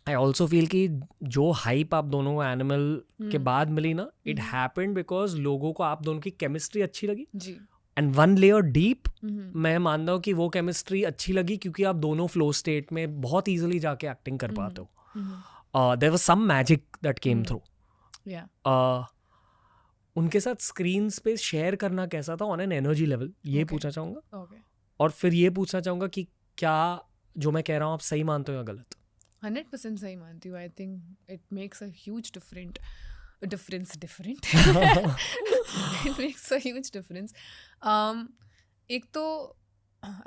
I also feel कि जो hype आप दोनों को एनिमल के बाद मिली ना, इट हैपेंड बिकॉज लोगों को आप दोनों की केमिस्ट्री अच्छी लगी. जी. एंड वन लेयर डीप मैं मानता हूँ कि वो केमिस्ट्री अच्छी लगी क्योंकि आप दोनों फ्लो स्टेट में बहुत ईजिली जाके एक्टिंग कर पाते हो. There was some magic that came through. उनके साथ स्क्रीन पे शेयर करना कैसा था ऑन एन एनर्जी लेवल, ये पूछना चाहूँगा. और फिर ये पूछना चाहूँगा कि क्या जो मैं कह रहा हूँ आप सही मानते हो या गलत? 100% सही मानती हूँ. I think it makes a huge difference. It makes a huge difference. एक तो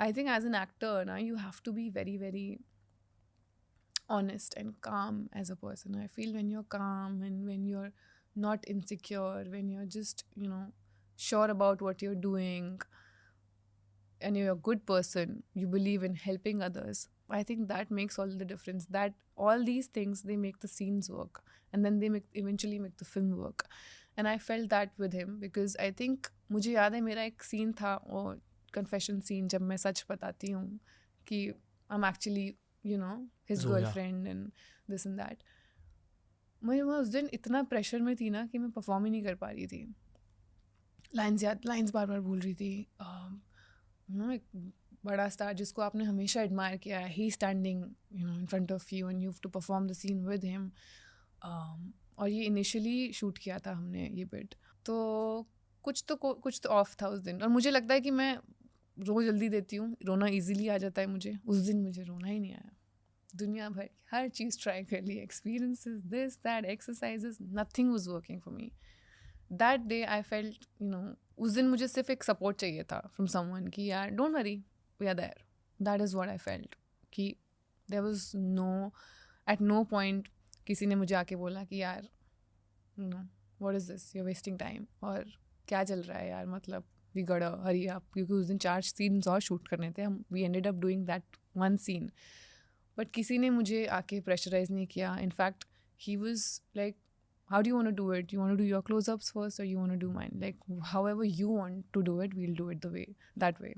I think as an actor now you have to be very very honest and calm as a person. I feel when you're calm and when you're not insecure, when you're just sure about what you're doing and you're a good person, you believe in helping others, I think that makes all the difference. That all these things, they make the scenes work, and then they eventually make the film work. And I felt that with him because I think मुझे याद है मेरा एक scene था, और confession scene, जब मैं सच बताती हूँ कि I'm actually his girlfriend and this and that. मैं उस दिन इतना प्रेशर में थी ना कि मैं परफॉर्म ही नहीं कर पा रही थी. लाइन्स बार बार भूल रही थी. एक बड़ा स्टार जिसको आपने हमेशा एडमायर किया है, he standing in front of you and you have to perform the scene with him. और ये इनिशियली शूट किया था हमने ये बिट, तो कुछ तो ऑफ था उस दिन. और मुझे लगता है कि मैं रो जल्दी देती हूँ, रोना इजीली आ जाता है मुझे. उस दिन मुझे रोना ही नहीं आया. दुनिया भर हर चीज़ ट्राई कर ली, experiences, this that, exercises, nothing was working for me. That day I felt उस दिन मुझे सिर्फ एक सपोर्ट चाहिए था फ्रॉम समवन कि यार don't worry, we are there. That is what I felt. कि there was at no point किसी ने मुझे आके बोला कि यार what is this, you are wasting time, और क्या चल रहा है यार, मतलब वी गॉट हरी अप. क्योंकि उस दिन 4 सीन्स और शूट करने थे. हम we ended up doing that one scene. But किसी ने मुझे आके प्रेशराइज नहीं किया. In fact he was like, how do you want to do it? You want to do your close-ups first or you want to do mine? Like, however you want to do it, we'll do it that way.